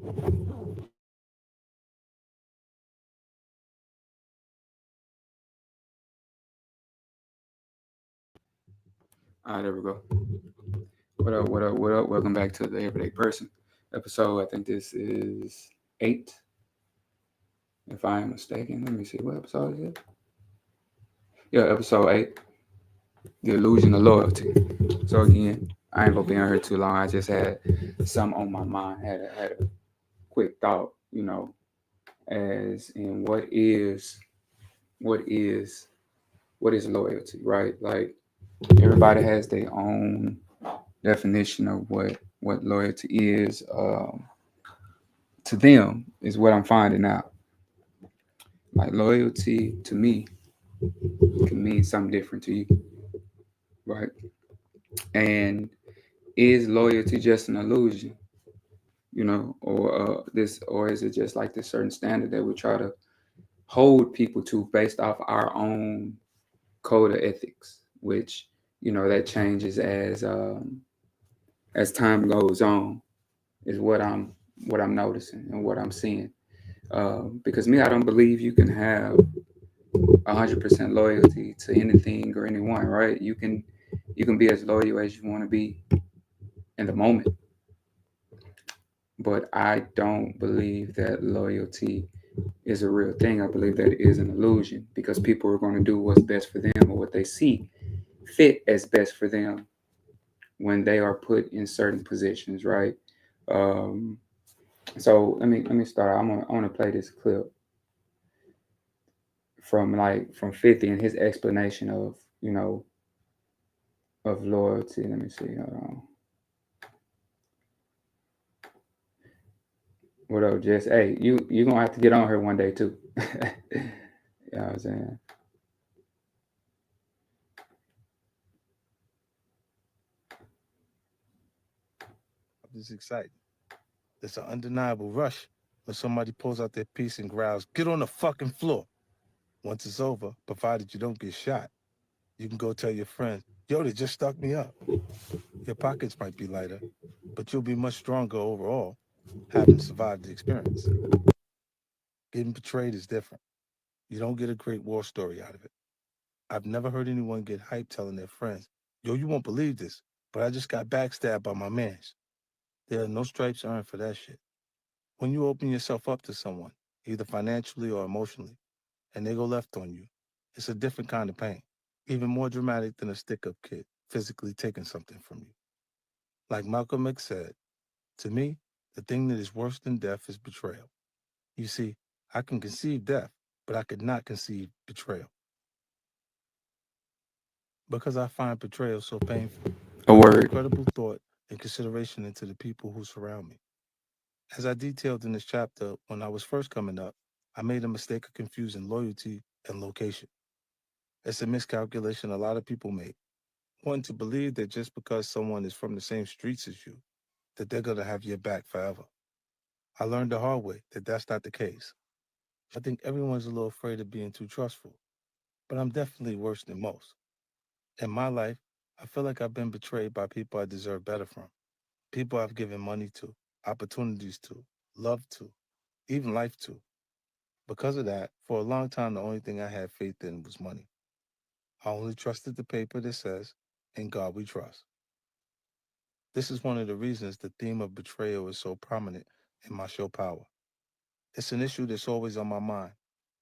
All right, there we go. What up? What up? What up? Welcome back to the Everyday Person episode. I think this is 8, if I am mistaken. Let me see, what episode is it? Yeah, episode 8. The illusion of loyalty. So again, I ain't gonna be on here too long. I just had some on my mind. Had a quick thought, as in what is what is loyalty, right? Like everybody has their own definition of what loyalty is. To them is what I'm finding out. Like loyalty to me can mean something different to you, right? And is loyalty just an illusion, or is it just like this certain standard that we try to hold people to based off our own code of ethics, which that changes as time goes on, is what I'm noticing and what I'm seeing. Because me, I don't believe you can have 100% loyalty to anything or anyone, right? You can be as loyal as you want to be in the moment, but I don't believe that loyalty is a real thing. I believe that it is an illusion because people are going to do what's best for them or what they see fit as best for them when they are put in certain positions, right? Um, so let me start. I want to play this clip from 50 and his explanation of of loyalty. Let me see. Hold on. What up, Jess? Hey, you gonna have to get on here one day too. You know what I'm saying? It's exciting. There's an undeniable rush when somebody pulls out their piece and growls, "Get on the fucking floor." Once it's over, provided you don't get shot, you can go tell your friend, "Yo, they just stuck me up." Your pockets might be lighter, but you'll be much stronger overall, having survived the experience. Getting betrayed is different. You don't get a great war story out of it. I've never heard anyone get hyped telling their friends, "Yo, you won't believe this, but I just got backstabbed by my mans." There are no stripes earned for that shit. When you open yourself up to someone, either financially or emotionally, and they go left on you, it's a different kind of pain, even more dramatic than a stick up kid physically taking something from you. Like Malcolm X said, to me, the thing that is worse than death is betrayal. You see, I can conceive death, but I could not conceive betrayal because I find betrayal so painful. A I put word. incredible thought and consideration into the people who surround me. As I detailed in this chapter, when I was first coming up, I made a mistake of confusing loyalty and location. It's a miscalculation a lot of people make. One to believe that just because someone is from the same streets as you, that they're going to have your back forever. I learned the hard way that that's not the case. I think everyone's a little afraid of being too trustful, but I'm definitely worse than most. In my life, I feel like I've been betrayed by people I deserve better from, people I've given money to, opportunities to, love to, even life to. Because of that, for a long time, the only thing I had faith in was money. I only trusted the paper that says, "In God we trust." This is one of the reasons the theme of betrayal is so prominent in my show Power. It's an issue that's always on my mind,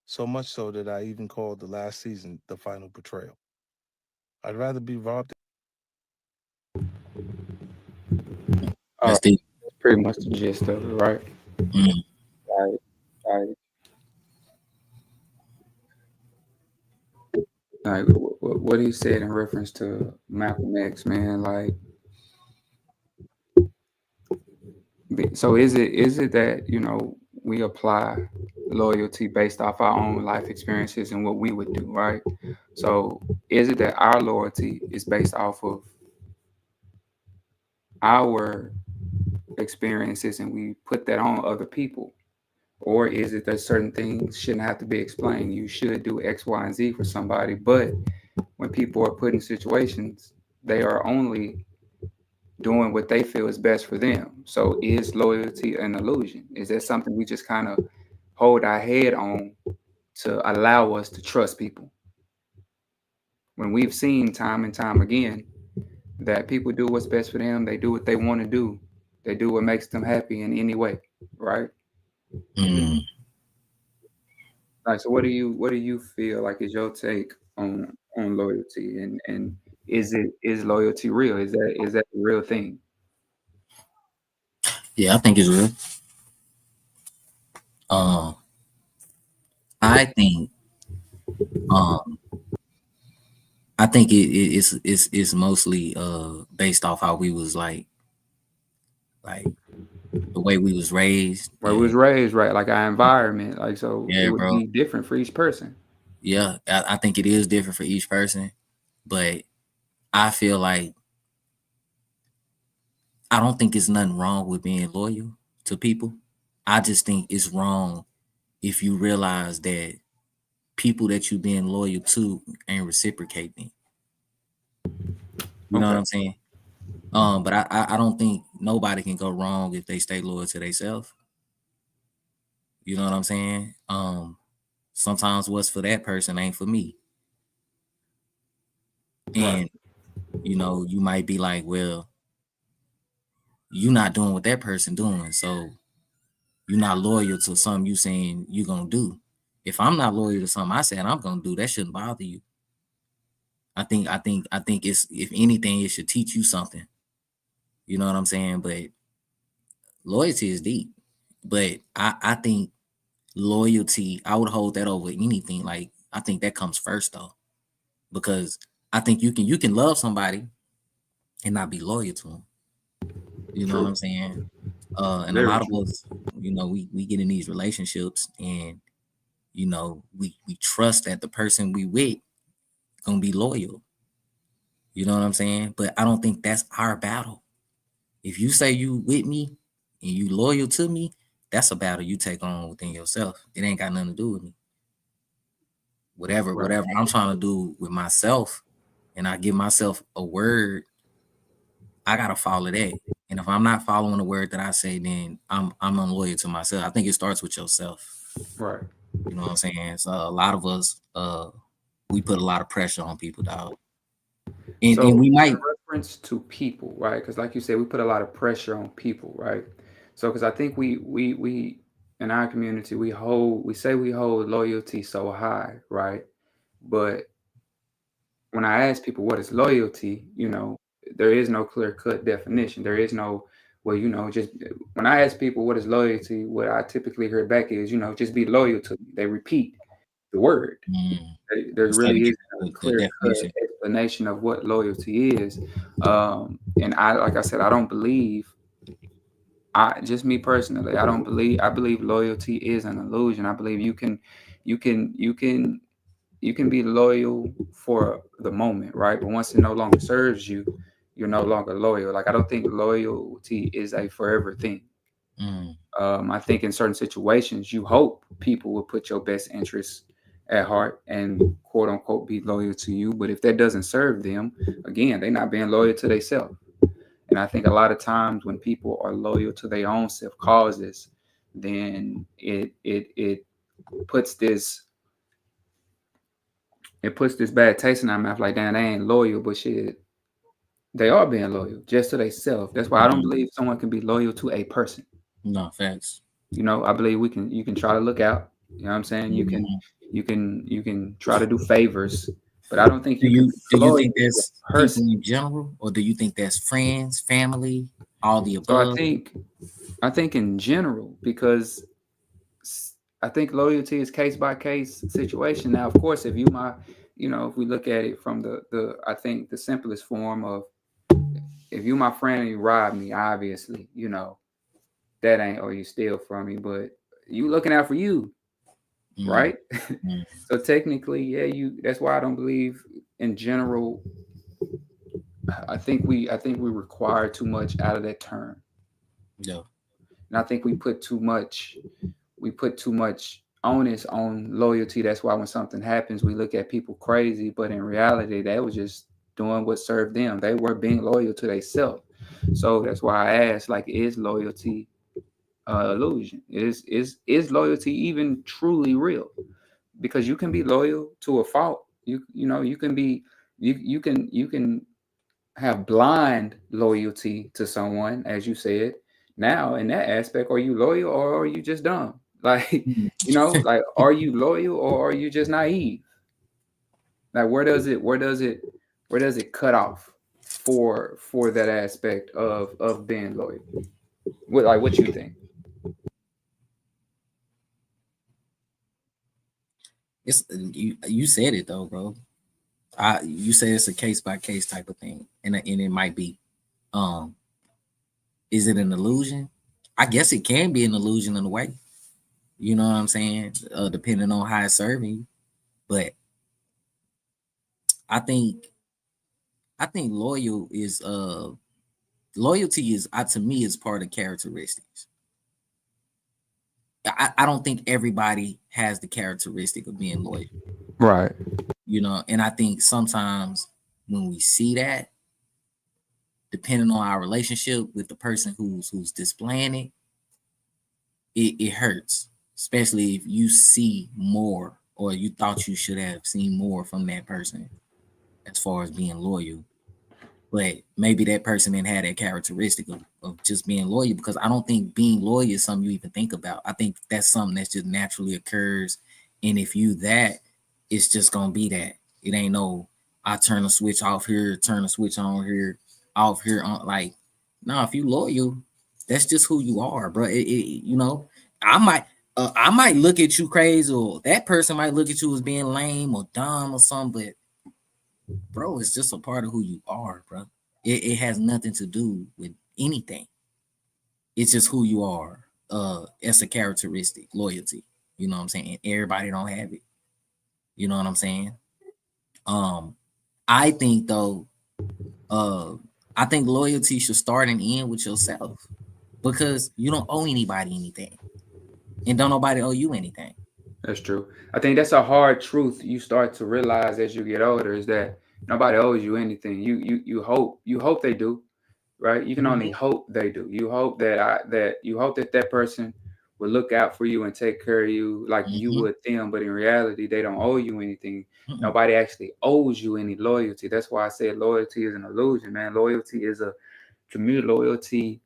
so much so that I even called the last season the final betrayal. I'd rather be robbed. All right, That's the that's pretty much the gist of it, right? mm, Like, like what he said in reference to Malcolm X, man. Like, so is it that we apply loyalty based off our own life experiences and what we would do, right? So is it that our loyalty is based off of our experiences and we put that on other people? Or is it that certain things shouldn't have to be explained? You should do X, Y, and Z for somebody, but when people are put in situations, they are only doing what they feel is best for them. So is loyalty an illusion? Is that something we just kind of hold our head on to allow us to trust people? When we've seen time and time again that people do what's best for them, they do what they want to do, they do what makes them happy in any way, right? Mm. Like, so what do you feel like is your take on loyalty, and is loyalty real? Is that the real thing? Yeah, I think it's real. Um, I think um I think it's mostly based off how we was like the way we was raised. Where we was raised, right? Like our environment, like so it Yeah, would bro. be different for each person. Yeah, I think it is different for each person, but I feel like I don't think it's nothing wrong with being loyal to people. I just think it's wrong if you realize that people that you being loyal to ain't reciprocating. You know what Okay, I'm saying? But I don't think nobody can go wrong if they stay loyal to themselves. You know what I'm saying? Sometimes what's for that person ain't for me. right, And you might be like, well, you're not doing what that person doing, so you're not loyal to something you saying you gonna do. If I'm not loyal to something I said I'm gonna do, that shouldn't bother you. I think it's, if anything, it should teach you something. You know what I'm saying? But loyalty is deep. But I think loyalty, I would hold that over anything. Like, I think that comes first though, because I think you can love somebody and not be loyal to them. You know what true, I'm saying? And a very lot of true. us, we get in these relationships, and we trust that the person we with gonna be loyal. You know what I'm saying? But I don't think that's our battle. If you say you with me and you loyal to me, that's a battle you take on within yourself. It ain't got nothing to do with me. Whatever, Right, whatever I'm trying to do with myself, and I give myself a word, I gotta follow that. And if I'm not following the word that I say, then I'm unloyal to myself. I think it starts with yourself. right. You know what I'm saying? So a lot of us, we put a lot of pressure on people, dog. And So we in might. reference to people, right? Because like you said, we put a lot of pressure on people, right? So because I think we in our community we say we hold loyalty so high, right? But when I ask people what is loyalty, there is no clear cut definition. There is no, well, just when I ask people what is loyalty, what I typically hear back is, just be loyal to me. They repeat the word. Mm, There instead really of isn't giving a the clear cut definition. explanation of what loyalty is. And like I said, I don't believe, just me personally, I believe loyalty is an illusion. I believe you can, you can, you can be loyal for the moment, right? But once it no longer serves you, you're no longer loyal. Like, I don't think loyalty is a forever thing. Mm, I think in certain situations, you hope people will put your best interests at heart and quote unquote be loyal to you. But if that doesn't serve them, again, they're not being loyal to themselves. And I think a lot of times when people are loyal to their own self causes, then it puts this it puts this bad taste in our mouth. Like, damn, they ain't loyal, but shit, they are being loyal just to themselves. That's why I don't mm, believe someone can be loyal to a person. no, facts. I believe you can try to look out. You know what I'm saying? You can Mhm. you can try to do favors, but I don't think Do you can you be do you loyal think to that's a people person. in general, or do you think that's friends, family, all the So above? I think in general, because I think loyalty is case by case situation. Now, of course, if we look at it from the I think the simplest form of, if you my friend and you rob me, obviously, that ain't, or you steal from me, but you looking out for you, Mm, right? mm, So technically, yeah, that's why I don't believe in general. I think we require too much out of that term. yeah. And I think we put too much onus on loyalty. That's why when something happens, we look at people crazy, but in reality, they were just doing what served them. They were being loyal to themselves. So that's why I asked, like, is loyalty illusion? Is loyalty even truly real? Because you can be loyal to a fault. You can be you can have blind loyalty to someone, as you said. Now, in that aspect, are you loyal or are you just dumb? Like, like, are you loyal or are you just naive? Like, where does it cut off for that aspect of being loyal? What you think? It's you said it though, bro. You said it's a case by case type of thing, and it might be. Um, is it an illusion? I guess it can be an illusion in a way. You know what I'm saying? Depending on how it's serving you, but I think I think loyalty is to me is part of characteristics. I don't think everybody has the characteristic of being loyal, Right. and I think sometimes when we see that, depending on our relationship with the person who's displaying it hurts, especially if you see more or you thought you should have seen more from that person as far as being loyal. But maybe that person didn't have that characteristic of just being loyal, because I don't think being loyal is something you even think about. I think that's something that just naturally occurs. And if you that, it's just gonna be that. It ain't no I turn a switch off here, turn a switch on here, off here on, like, no, if you loyal, that's just who you are, bro. I might look at you crazy, or that person might look at you as being lame or dumb or something, but bro, it's just a part of who you are, bro. It has nothing to do with anything. It's just who you are. It's a characteristic, loyalty. You know what I'm saying? And everybody don't have it. You know what I'm saying? Um, I think though, uh, I think loyalty should start and end with yourself, because you don't owe anybody anything, and don't nobody owe you anything. That's true. I think that's a hard truth you start to realize as you get older, is that nobody owes you anything. You hope they do, right? You can only hope they do. You hope that person will look out for you and take care of you like you Mm-hmm. would them, but in reality, they don't owe you anything. Mm-mm. Nobody actually owes you any loyalty. That's why I said loyalty is an illusion, man. To me, loyalty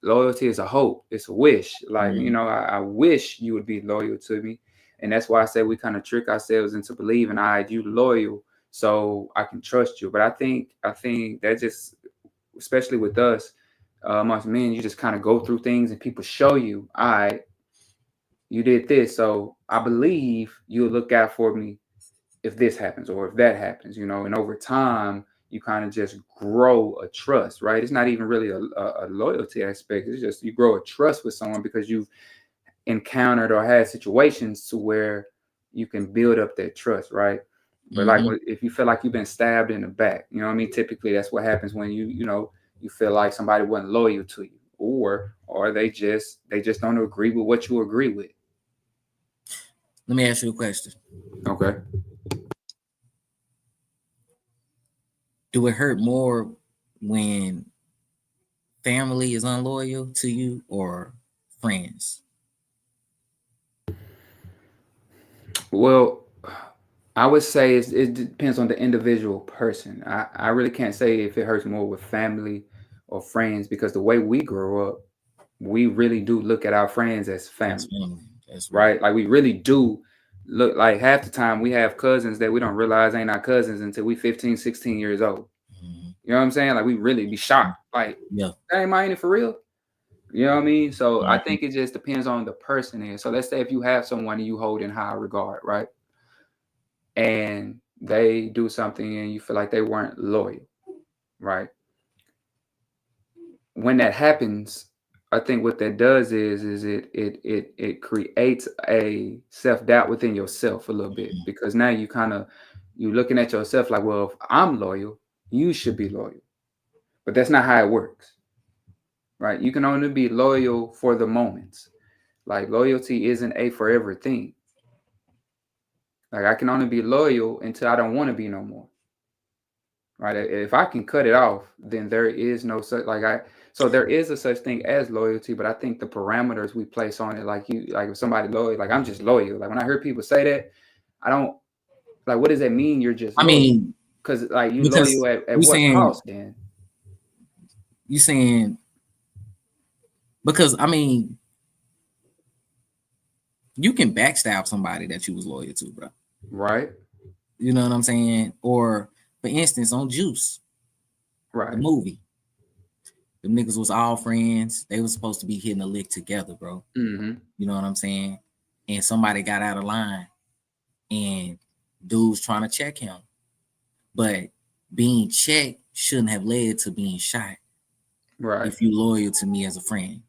is a hope. It's a wish. Like, Mm-hmm. I wish you would be loyal to me. And that's why I say we kind of trick ourselves into believing, you loyal, so I can trust you. But I think that just, especially with us, amongst men, you just kind of go through things and people show you, you did this, so I believe you'll look out for me if this happens or if that happens, and over time you kind of just grow a trust, right? It's not even really a loyalty aspect. It's just you grow a trust with someone because you've encountered or had situations to where you can build up that trust, right? But like, Mm-hmm. if you feel like you've been stabbed in the back, you know what I mean? Typically that's what happens when you feel like somebody wasn't loyal to you, or they just don't agree with what you agree with. Let me ask you a question. Okay. Do it hurt more when family is unloyal to you or friends? Well, I would say it depends on the individual person. I really can't say if it hurts more with family or friends, because the way we grow up, we really do look at our friends as That's family, family. That's right. right? Like, we really do look, like, half the time we have cousins that we don't realize ain't our cousins until we 15, 16 years old. Mm-hmm. You know what I'm saying? Like, we really be shocked. Like, Yeah. that ain't my auntie for real. You know what I mean? So I Mm-hmm. think it just depends on the person. And so let's say if you have someone you hold in high regard, right? And they do something and you feel like they weren't loyal, right? When that happens, I think what that does is it creates a self-doubt within yourself a little bit, because now you looking at yourself like, well, if I'm loyal, you should be loyal. But that's not how it works, right? You can only be loyal for the moments. Like, loyalty isn't a forever thing. Like, I can only be loyal until I don't want to be no more, right? If I can cut it off, then there is no such so there is a such thing as loyalty, but I think the parameters we place on it, like if somebody loyal, like I'm just loyal. Like when I hear people say that, I don't like. What does that mean? You're just I loyal? mean, Because like you because loyal at you what saying cost? Then you saying because I mean, you can backstab somebody that you was loyal to, bro. right, You know what I'm saying? Or for instance, on Juice, the right, movie, the niggas was all friends. They was supposed to be hitting a lick together, bro. mm-hmm. You know what I'm saying? And somebody got out of line, and dude's trying to check him, but being checked shouldn't have led to being shot. Right, If you loyal to me as a friend.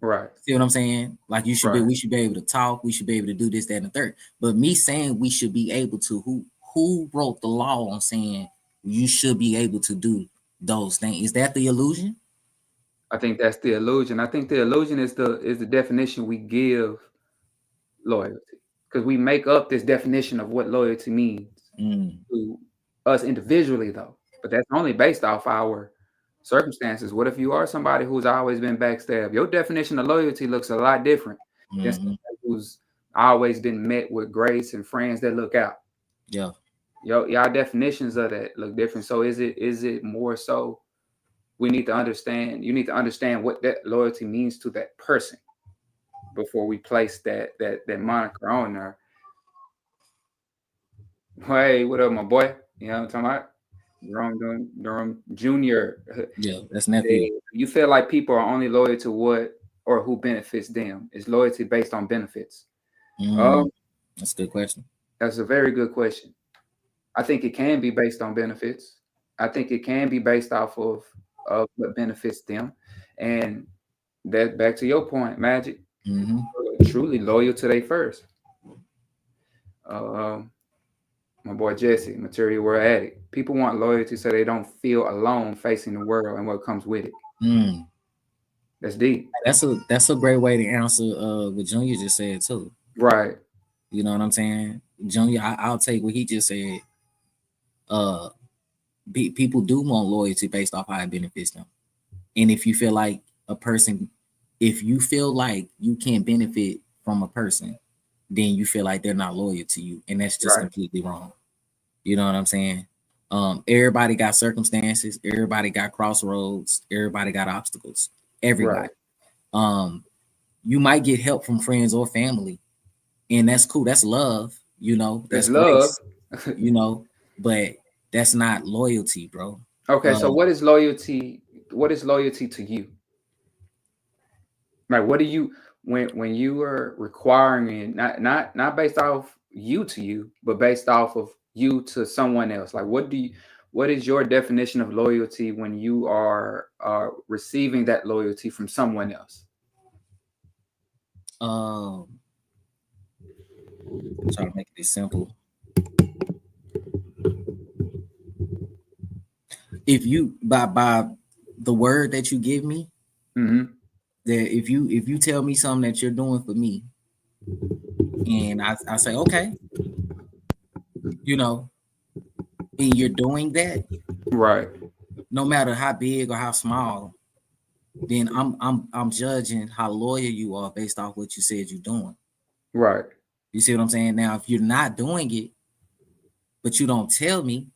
right, See what I'm saying? Like we should be able to talk, we should be able to do this, that, and the third. But me saying we should be able to, who wrote the law on saying you should be able to do those things? Is that the illusion? I think that's the illusion. I think the illusion is the definition we give loyalty, because we make up this definition of what loyalty means to us individually, though. But that's only based off our circumstances. What if you are somebody who's always been backstabbed? Your definition of loyalty looks a lot different than somebody who's always been met with grace and friends that look out. Yeah. Y'all definitions of that look different. So is it more so we need to understand? You need to understand what that loyalty means to that person before we place that moniker on there. Hey, what up, my boy? You know what I'm talking about? Durham Jr. Yeah, that's nephew. You feel like people are only loyal to what or who benefits them? Is loyalty based on benefits? That's a good question. That's a very good question. I think it can be based on benefits. I think it can be based off of what benefits them. And that back to your point, Magic, truly loyal to they first. My boy Jesse, Material World Addict. People want loyalty so they don't feel alone facing the world and what comes with it. That's deep. That's a great way to answer what Junior just said too. Right. You know what I'm saying? Junior, I'll take what he just said. People do want loyalty based off how it benefits them. And if you feel like if you feel like you can't benefit from a person, then you feel like they're not loyal to you. And that's just completely wrong. You know what I'm saying? Everybody got circumstances, everybody got crossroads, everybody got obstacles. Everybody. You might get help from friends or family, and that's cool. That's love, you know, that's love. You know, but that's not loyalty, bro. Okay, so what is loyalty? What is loyalty to you? Like, what do you when you are requiring it, not based off you to you, but based off of you to someone else? Like, what is your definition of loyalty when you are receiving that loyalty from someone else? I'm trying to make it simple. If you by the word that you give me, that if you tell me something that you're doing for me, and I say okay, you know, and you're doing that, right? No matter how big or how small, then I'm judging how loyal you are based off what you said you're doing. Right. You see what I'm saying? Now, if you're not doing it, but you don't tell me,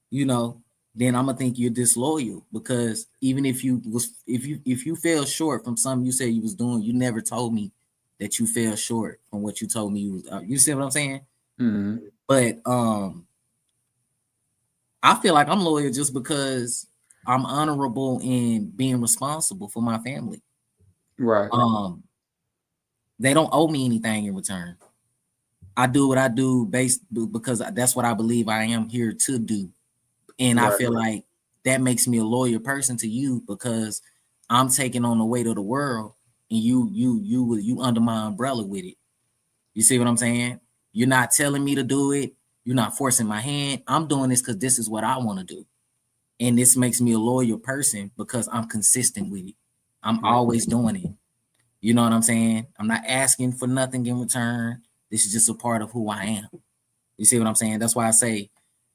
you know, then I'm gonna think you're disloyal, because even if you fell short from something you said you was doing, you never told me that you fell short from what you told me you was. You see what I'm saying? But I feel like I'm loyal just because I'm honorable in being responsible for my family. Right. They don't owe me anything in return. I do what I do because that's what I believe I am here to do. And I feel like that makes me a loyal person to you, because I'm taking on the weight of the world, and you under my umbrella with it. You see what I'm saying? You're not telling me to do it. You're not forcing my hand. I'm doing this because this is what I want to do. And this makes me a loyal person because I'm consistent with it. I'm always doing it. You know what I'm saying? I'm not asking for nothing in return. This is just a part of who I am. You see what I'm saying? That's why I say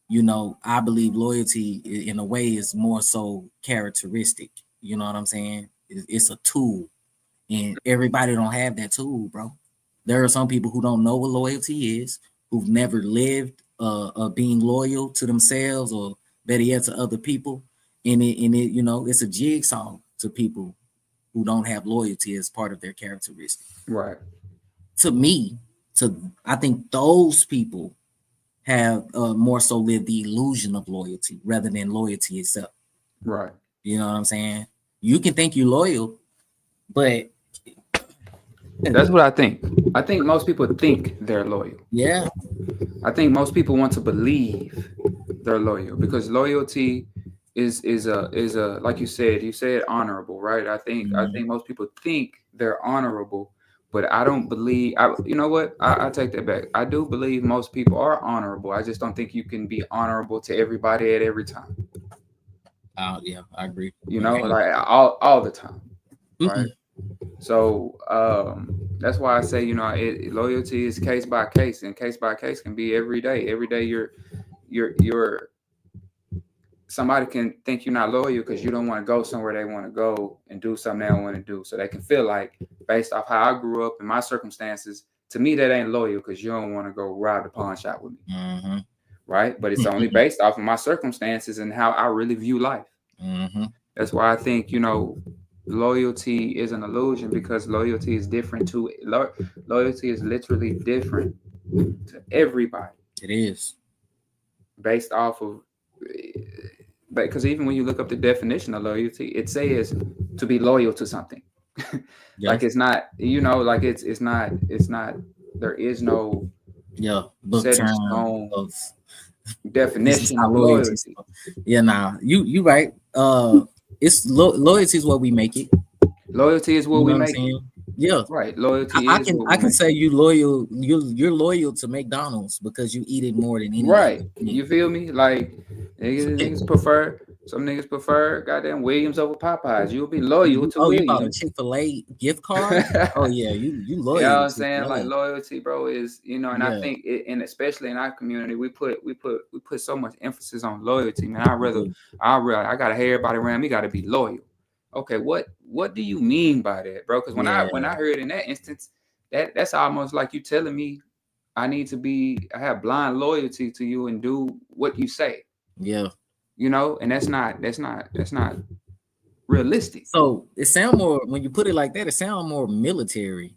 you know, I believe loyalty in a way is more so characteristic. You know what I'm saying? It's a tool, and everybody don't have that tool, bro. There are some people who don't know what loyalty is, who've never lived being loyal to themselves or better yet to other people. And it, you know, it's a jigsaw to people who don't have loyalty as part of their characteristic. Right. To me, I think those people have more so lived the illusion of loyalty rather than loyalty itself. Right. You know what I'm saying? You can think you're loyal, but That's what I think. I think most people think they're loyal. yeah, I think most people want to believe they're loyal because loyalty is a like you said honorable, right? I think most people think they're honorable, but I don't believe. You know what? I take that back. I do believe most people are honorable. I just don't think you can be honorable to everybody at every time. yeah, I agree. You know, like all the time, right? Mm-mm. So that's why I say, you know, loyalty is case by case, and case by case can be every day. Every day you're somebody can think you're not loyal because you don't want to go somewhere they want to go and do something they don't want to do. So they can feel like, based off how I grew up and my circumstances, to me that ain't loyal because you don't want to go rob the pawn shop with me, Mm-hmm. right? But it's only based off of my circumstances and how I really view life. Mm-hmm. That's why I think, you know, loyalty is an illusion because loyalty is different to loyalty is literally different to everybody It is. based off of, because even when you look up the definition of loyalty, it says to be loyal to something. Yeah. Like it's not, you know, like it's not there is no book set in term stone of this is definition how of loyalty. loyalty. Yeah, nah, you right. It's loyalty is what we make it. Loyalty is what You we know what I'm make it. saying? Yeah. Right. Loyalty I is can what I we can make say you loyal. You're loyal to McDonald's because you eat it more than it. any Right. other You meat. feel me? Like some niggas prefer goddamn Williams over Popeyes. You'll be loyal to You bought a Williams. Chick-fil-A gift card? Oh yeah, you You know loyal what to I'm saying? Like Chick-fil-A. loyalty, bro, is, you know, and I Yeah, think and especially in our community, we put so much emphasis on loyalty, man. I gotta have everybody around me gotta be loyal. Okay, what do you mean by that, bro? Because when yeah, I heard in that instance, that's almost like you telling me I have blind loyalty to you and do what you say, yeah. you know, and that's not realistic. So it sound more when you put it like that. It sound more military.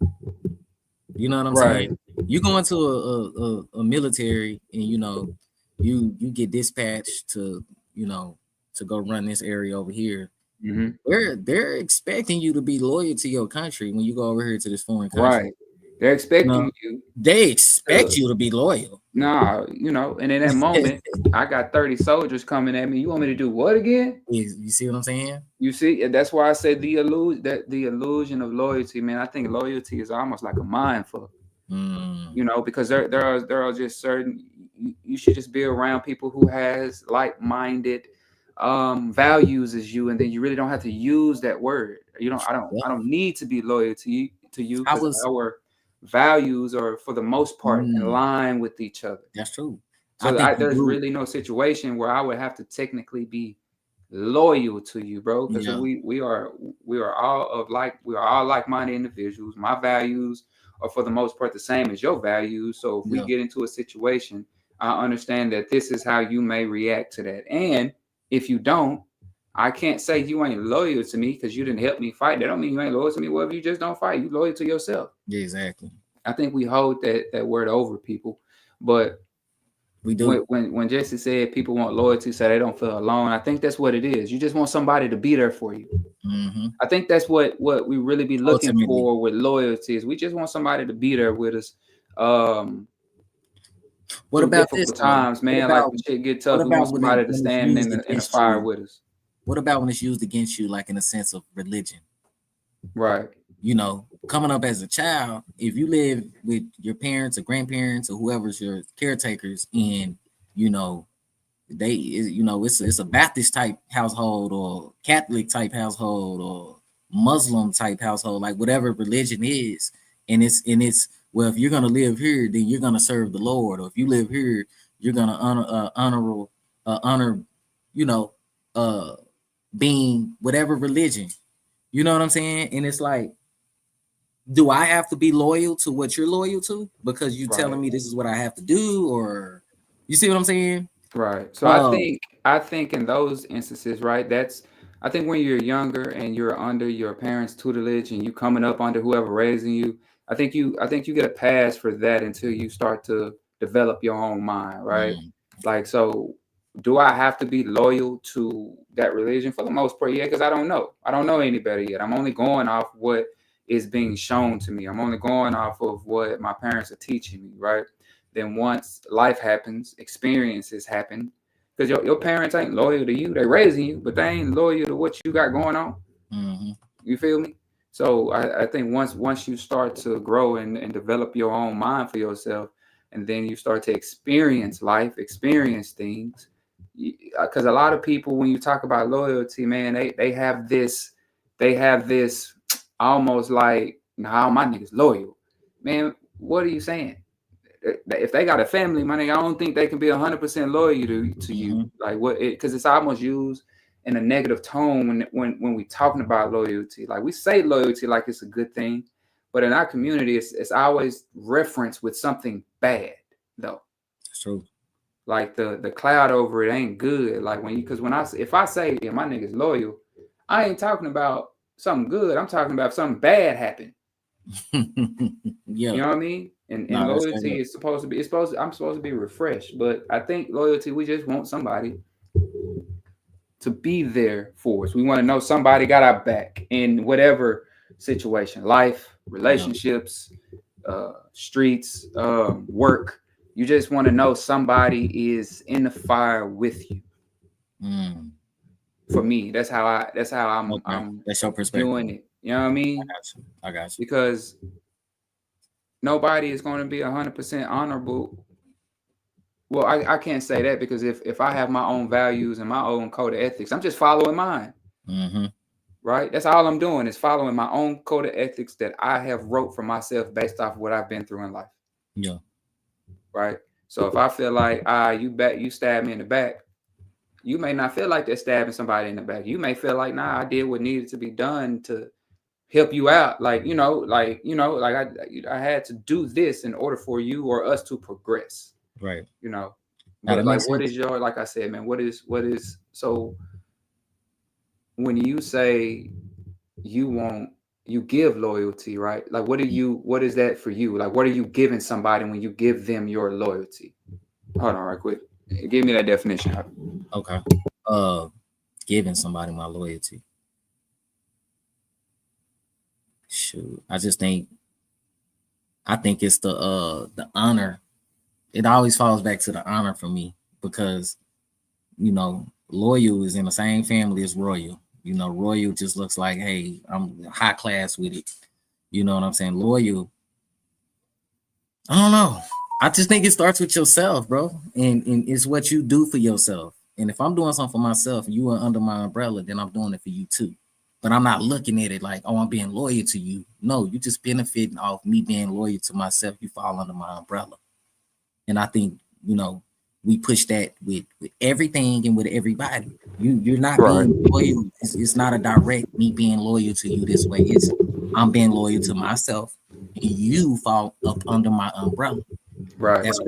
You know what I'm Right. saying? You go into a military and you know you get dispatched to to go run this area over here. Mm-hmm. They're expecting you to be loyal to your country when you go over here to this foreign country. Right. They're You expecting know, you. they expect you to be loyal. Nah, you know, and in that moment, I got 30 soldiers coming at me. You want me to do what again? You see what I'm saying? You see, and that's why I said the illusion of loyalty, man. I think loyalty is almost like a mind fuck, you know, because there are just certain you should just be around people who has like-minded values as you, and then you really don't have to use that word. You know, Yep. I don't need to be loyal to you I because was our values are for the most part in line with each other. that's true. I So think you there's do. really no situation where I would have to technically be loyal to you, bro, because Yeah. we are all like-minded individuals. My values are for the most part the same as your values. So if we Yeah. get into a situation, I understand that this is how you may react to that. And if you don't, I can't say you ain't loyal to me because you didn't help me fight. That don't mean you ain't loyal to me. Well, if you just don't fight, you loyal to yourself. Yeah, exactly. I think we hold that word over people, but We do. when Jesse said people want loyalty so they don't feel alone, I think that's what it is. You just want somebody to be there for you. Mm-hmm. I think that's what we really be looking Ultimately. for with loyalty is we just want somebody to be there with us. What Through about this difficult though? times, man. Like when shit get tough, we want somebody to when it's stand used in the against fire you? with us. What about when it's used against you, like in a sense of religion? Right. You know, coming up as a child, if you live with your parents or grandparents or whoever's your caretakers, and you know it's a Baptist type household or Catholic type household or Muslim type household, like whatever religion is, and it's well, if you're gonna live here, then you're gonna serve the Lord, or if you live here, you're gonna honor, you know, being whatever religion. You know what I'm saying? And it's like, do I have to be loyal to what you're loyal to because you telling me this is what I have to do, or you see what I'm saying? Right. So I think in those instances, right, I think when you're younger and you're under your parents' tutelage and you coming up under whoever raising you, I think you get a pass for that until you start to develop your own mind, right? Like, so do I have to be loyal to that religion? For the most part, yeah, because I don't know. I don't know any better yet. I'm only going off what is being shown to me. I'm only going off of what my parents are teaching me, right? Then once life happens, experiences happen, because your parents ain't loyal to you. They raising you, but they ain't loyal to what you got going on. You feel me? So I think once you start to grow and develop your own mind for yourself, and then you start to experience life, experience things, because a lot of people, when you talk about loyalty, man, they have this almost like, how my niggas loyal, man. What are you saying? If they got a family, my nigga, I don't think they can be 100% loyal to you. Like, what? Because it's almost used in a negative tone when we talking about loyalty. Like, we say loyalty like it's a good thing, but in our community, it's always referenced with something bad, though. That's true. Like the cloud over it ain't good. Like if I say, yeah, my nigga's loyal, I ain't talking about something good. I'm talking about something bad happened. Yeah. You know what I mean? And loyalty is supposed to be, I'm supposed to be refreshed. But I think loyalty, we just want somebody to be there for us. We want to know somebody got our back in whatever situation, life, relationships, streets, work. You just want to know somebody is in the fire with you. For me, that's how I'm that's your perspective doing it. You know what I mean? I got you. Because nobody is going to be 100% honorable. Well, I can't say that, because if I have my own values and my own code of ethics, I'm just following mine. Right? That's all I'm doing, is following my own code of ethics that I have wrote for myself based off of what I've been through in life. Yeah. Right? So if I feel like you stabbed me in the back, you may not feel like they're stabbing somebody in the back. You may feel like, nah, I did what needed to be done to help you out. Like I had to do this in order for you or us to progress. Right. You know. But like, what is your, like I said, man, what is so when you say you give loyalty, right? Like, what is that for you? Like, what are you giving somebody when you give them your loyalty? Hold on right quick. Give me that definition. Okay. Giving somebody my loyalty. Shoot. I think it's the honor. It always falls back to the honor for me, because, you know, loyal is in the same family as royal. You know, royal just looks like, hey, I'm high class with it. You know what I'm saying? Loyal, I don't know. I just think it starts with yourself, bro. And it's what you do for yourself. And if I'm doing something for myself, you are under my umbrella, then I'm doing it for you too. But I'm not looking at it like, oh, I'm being loyal to you. No, you just benefiting off me being loyal to myself. You fall under my umbrella. And I think, you know, we push that with everything and with everybody. You're not being loyal. It's not a direct me being loyal to you this way. It's I'm being loyal to myself, and you fall up under my umbrella. Right. That's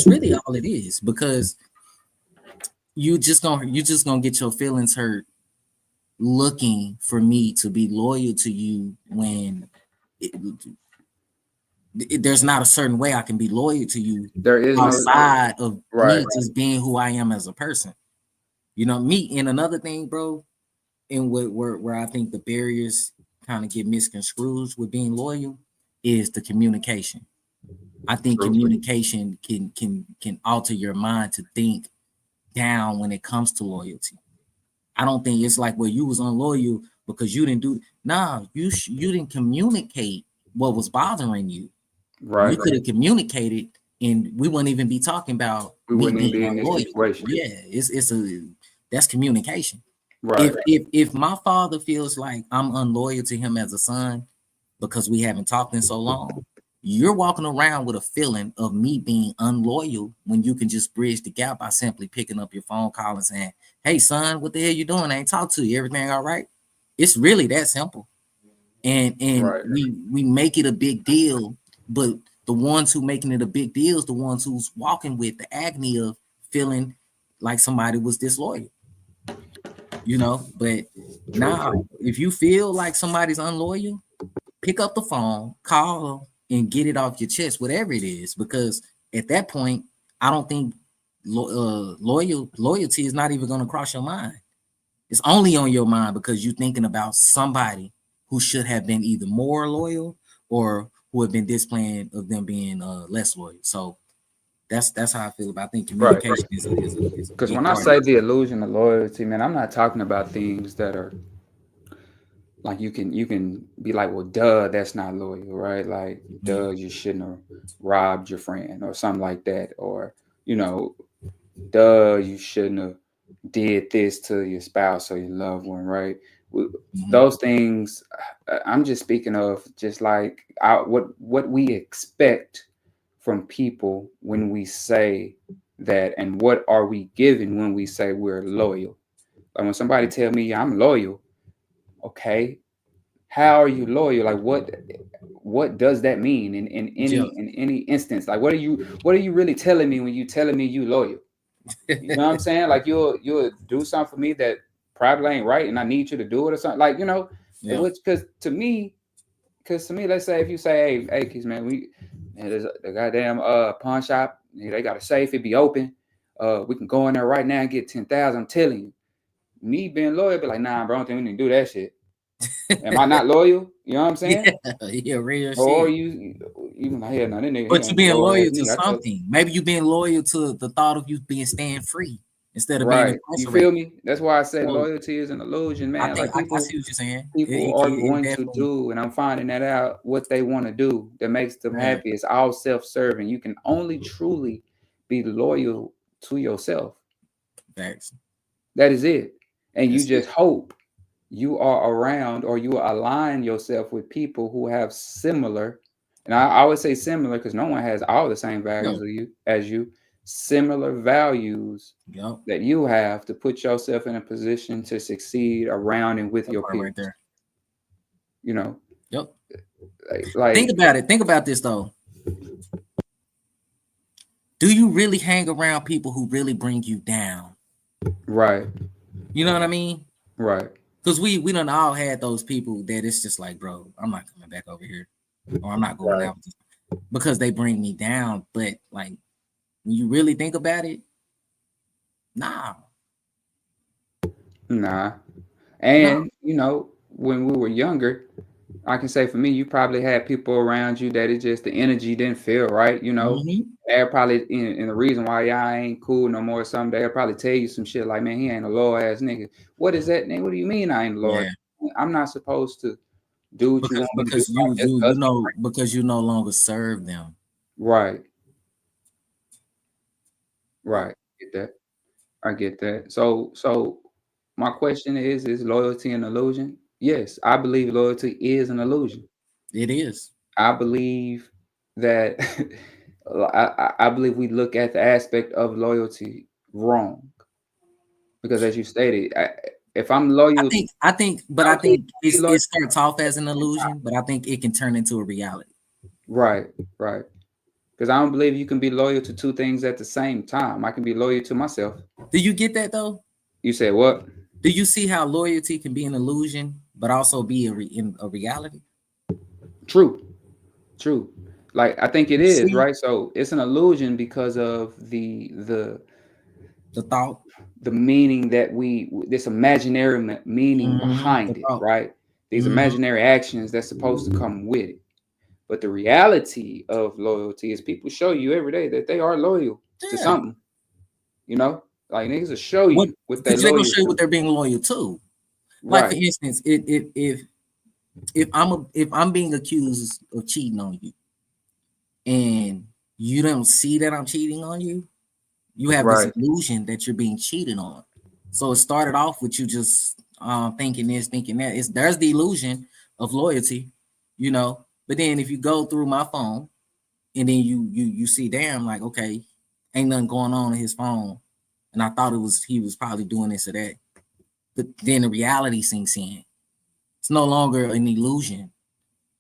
really all it is, because you just gonna get your feelings hurt looking for me to be loyal to you when there's not a certain way I can be loyal to you. There is outside of me just being who I am as a person. You know, me. And another thing, bro, and where I think the barriers kind of get misconstrued with being loyal is the communication. I think communication can alter your mind to think down when it comes to loyalty. I don't think it's like, well, you was unloyal because you didn't do. Nah, you didn't communicate what was bothering you. Right. You could have communicated, and we wouldn't even be talking about me being unloyal. Yeah, that's communication. Right. If my father feels like I'm unloyal to him as a son because we haven't talked in so long, You're walking around with a feeling of me being unloyal when you can just bridge the gap by simply picking up your phone call and saying, "Hey son, what the hell you doing? I ain't talked to you. Everything all right?" It's really that simple. And Right. we make it a big deal, but the ones who making it a big deal is the ones who's walking with the agony of feeling like somebody was disloyal. But now if you feel like somebody's unloyal, pick up the phone, call, and get it off your chest, whatever it is, because at that point, I don't think loyalty is not even going to cross your mind. It's only on your mind because you're thinking about somebody who should have been either more loyal or who have been displaying of them being less loyal. So that's how I feel about. I think communication is a Because big when I part. say the illusion of loyalty, man, I'm not talking about things that are like you can be like, well, duh, that's not loyal, right? Like, duh, you shouldn't have robbed your friend or something like that, or duh, you shouldn't have did this to your spouse or your loved one, right? Those things, I'm just speaking of just like what we expect from people when we say that, and what are we giving when we say we're loyal. Like when somebody tell me I'm loyal, okay, how are you loyal? Like what does that mean in any instance? Like what are you really telling me when you telling me you loyal? You know what I'm saying? Like you'll do something for me that probably ain't right, and I need you to do it or something. Like which because to me, let's say if you say, hey, Keys, man, there's the goddamn pawn shop. They got a safe. It be open. We can go in there right now and get 10,000. I'm telling you, me being loyal, be like, nah, bro, I don't think we need to do that shit. Am I not loyal? You know what I'm saying? Yeah, real Or shit. you even like, no, that nigga, But you ain't being loyal loyal as to me. something. Maybe you being loyal to the thought of you staying free instead of being Right. You feel incarcerated. me? That's why I say So loyalty is an illusion, I man. think Like I see what you're saying. people are It going to definitely, do, and I'm finding that out, what they want to do that makes them yeah, happy. It's all self-serving. You can only truly be loyal to yourself. facts. That is it. And you That's it. just hope you are around, or you align yourself with people who have similar, and I always say similar because no one has all the same values Yo, as you, similar values yo, that you have to put yourself in a position to succeed around and with that your part peers. right there. You know, Yep. Think like about it. Think about this though. Do you really hang around people who really bring you down? right, You know what I mean? right, Because we done all had those people that it's just like, bro, I'm not coming back over here, or I'm not going right. out with this because they bring me down. But like when you really think about it, nah, Nah. no. And when we were younger, I can say for me, you probably had people around you that it just the energy didn't feel right. Mm-hmm. They're probably in the reason why y'all ain't cool no more. Some they'll probably tell you some shit like, man, he ain't a loyal ass nigga. What is that, nigga? What do you mean I ain't loyal? Yeah, I'm not supposed to do what you want me to do. because you Just you you us. know because you no longer serve them. Right, right. Get that. I get that. So my question is loyalty an illusion? Yes, I believe loyalty is an illusion. It is. I believe that I believe we look at the aspect of loyalty wrong, because as you stated, if I'm loyal, But I I can't think be loyal. it starts off as an illusion, but I think it can turn into a reality. Right, right. Because I don't believe you can be loyal to two things at the same time. I can be loyal to myself. Do you get that though? You said what? Do you see how loyalty can be an illusion, but also be in a reality? True, true. Like I think it You is, see right? So it's an illusion because of the thought, the meaning that this imaginary meaning the behind it, thought. right? These Mhm. imaginary actions that's supposed to come with it. But the reality of loyalty is people show you every day that they are loyal to Yeah. something, you know? Like niggas will show What? you what they Because they're gonna loyal show you what to. they're being loyal to. Like for Right, instance, if I'm being accused of cheating on you, and you don't see that I'm cheating on you, you have this right, illusion that you're being cheated on. So it started off with you just thinking this, thinking that. There's the illusion of loyalty, you know. But then if you go through my phone and then you see, damn, like, okay, ain't nothing going on his phone, and I thought he was probably doing this or that, but then the reality sinks in. It's no longer an illusion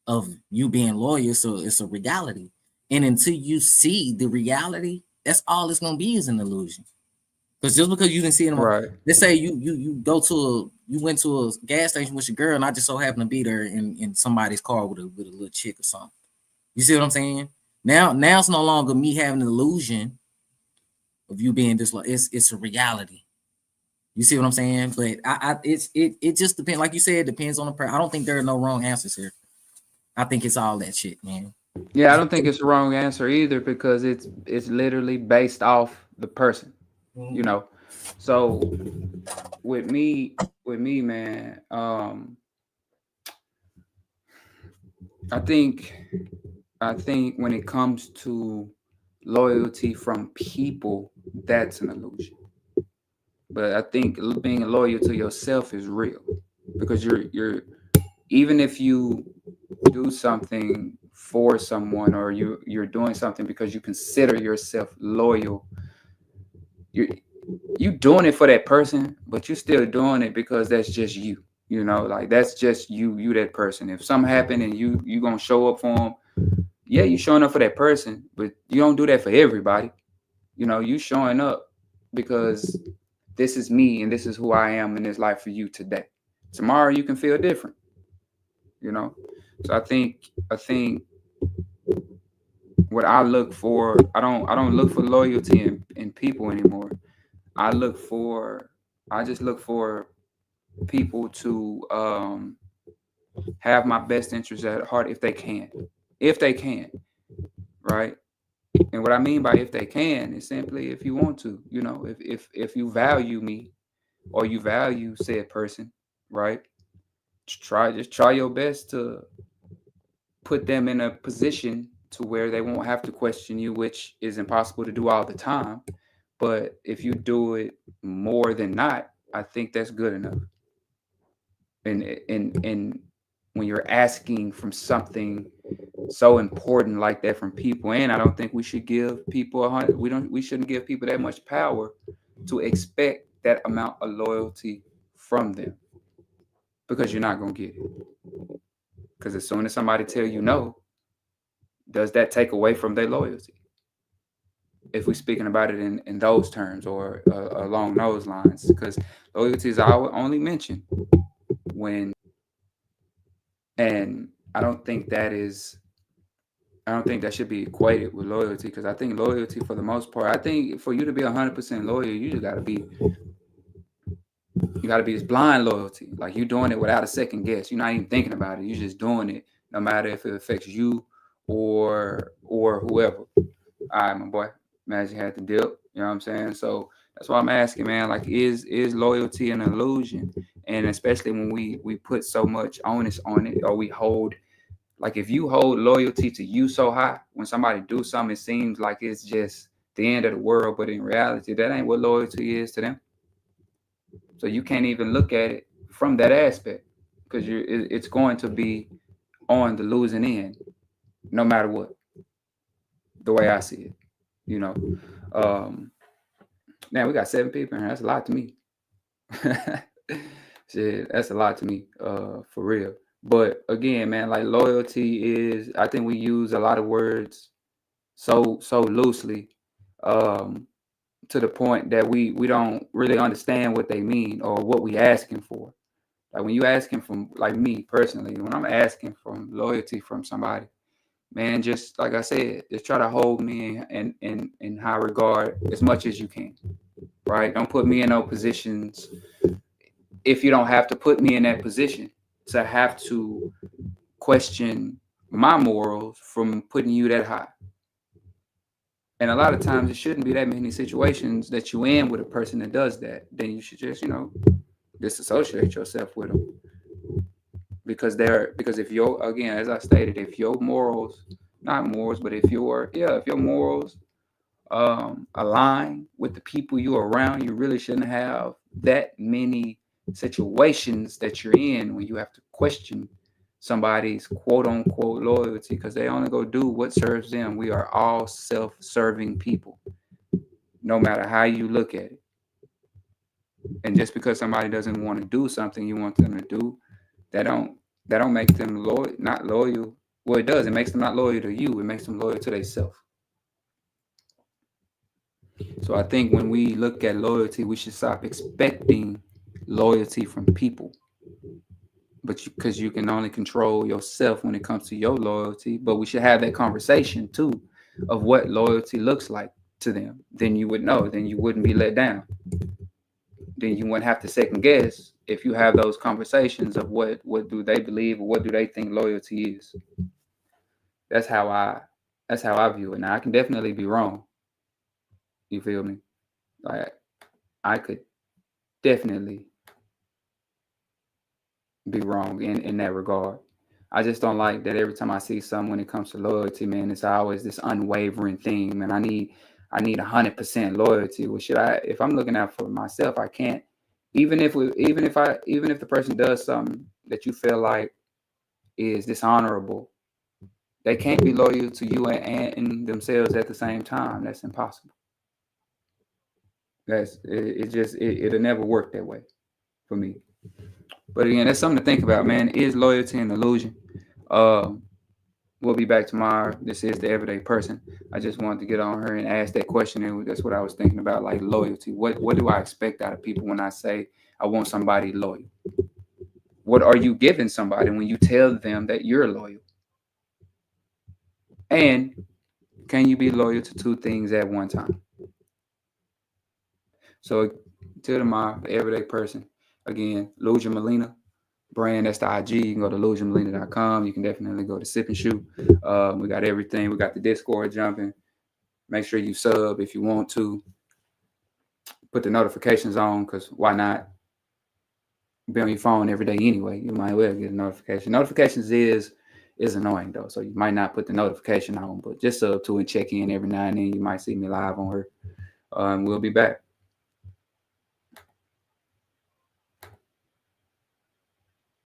of you being loyal, so it's a reality. And until you see the reality, that's all it's gonna be, is an illusion. Because just because you didn't see it, Right. let's say you went to a gas station with your girl, and I just so happen to be there in somebody's car with a little chick or something. You see what I'm saying? Now it's no longer me having an illusion of you being this. It's a reality. You see what I'm saying? But it just depends. Like you said, it depends on the person. I don't think there are no wrong answers here. I think it's all that shit, man. Yeah, I don't think it's the wrong answer either, because it's literally based off the person, you know. So with me, man, I think when it comes to loyalty from people, that's an illusion. But I think being loyal to yourself is real, because you're even if you do something for someone, or you're doing something because you consider yourself loyal, you doing it for that person, but you still doing it because that's just you. You know, like that's just you that person. If something happened and you gonna show up for them, yeah, you showing up for that person, but you don't do that for everybody. You know, you showing up because this is me and this is who I am in this life for you today. Tomorrow you can feel different. You know, so I think what I look for, I don't look for loyalty in people anymore. I just look for people to have my best interests at heart if they can. If they can, right? And what I mean by if they can is simply if you want to, you know, if you value me or you value said person, right? Just try your best to put them in a position to where they won't have to question you, which is impossible to do all the time. But if you do it more than not, I think that's good enough. And when you're asking from something so important like that from people, and I don't think we should give people 100. We shouldn't give people that much power to expect that amount of loyalty from them, because you're not gonna get it. Because as soon as somebody tell you no, does that take away from their loyalty? If we're speaking about it in those terms, or along those lines, because loyalty is only mentioned when, and I don't think that should be equated with loyalty, because I think loyalty, for the most part, I think for you to be 100% loyal, you just gotta be this blind loyalty. Like, you doing it without a second guess. You're not even thinking about it. You're just doing it, no matter if it affects you or whoever. All right, my boy. Imagine you had to deal. You know what I'm saying? So that's why I'm asking, man. Like, is loyalty an illusion? And especially when we put so much onus on it, or we hold, like, if you hold loyalty to you so high, when somebody do something, it seems like it's just the end of the world. But in reality, that ain't what loyalty is to them. So you can't even look at it from that aspect, because it's going to be on the losing end, no matter what. The way I see it, you know. Now we got 7 people in here. That's a lot to me. Shit, that's a lot to me, for real. But again, man, like, loyalty is, I think we use a lot of words so loosely, to the point that we don't really understand what they mean or what we asking for. Like, when you asking from, like, me personally, when I'm asking from loyalty from somebody, man, just like I said, just try to hold me in high regard as much as you can, right? Don't put me in no positions if you don't have to put me in that position to have to question my morals from putting you that high. And a lot of times it shouldn't be that many situations that you in with a person that does that. Then you should just, disassociate yourself with them. Because if your, again, as I stated, if your morals, not morals, but if your morals align with the people you're around, you really shouldn't have that many situations that you're in when you have to question somebody's quote unquote loyalty because they only go do what serves them. We are all self-serving people, no matter how you look at it. And just because somebody doesn't want to do something you want them to do, that don't make them not loyal. Well, it does. It makes them not loyal to you. It makes them loyal to themselves. So I think when we look at loyalty, we should stop expecting loyalty from people. But because you can only control yourself when it comes to your loyalty. But we should have that conversation too of what loyalty looks like to them. Then you would know. Then you wouldn't be let down. Then you wouldn't have to second guess if you have those conversations of what do they believe or what do they think loyalty is. That's how I view it. Now I can definitely be wrong. You feel me? Like I could definitely be wrong in that regard. I just don't like that every time I see something when it comes to loyalty, man, it's always this unwavering thing, man. I need 100% loyalty. Well, if I'm looking out for myself, I can't. Even if the person does something that you feel like is dishonorable, they can't be loyal to you and themselves at the same time. That's impossible. It'll never work that way for me. But again, that's something to think about, man. Is loyalty an illusion? We'll be back tomorrow. This is the Everyday Person. I just wanted to get on her and ask that question, and that's what I was thinking about, like loyalty. What do I expect out of people when I say I want somebody loyal? What are you giving somebody when you tell them that you're loyal? And can you be loyal to two things at one time? So till tomorrow, the Everyday Person. Again, LouginMalena brand, that's the IG. You can go to LouginMalena.com. You can definitely go to Sip and Shoot. We got everything. We got the Discord jumping. Make sure you sub if you want to. Put the notifications on, because why not? Be on your phone every day anyway. You might well get a notification. Notifications is annoying though, so you might not put the notification on, but just sub to and check in every now and then. You might see me live on her. We'll be back.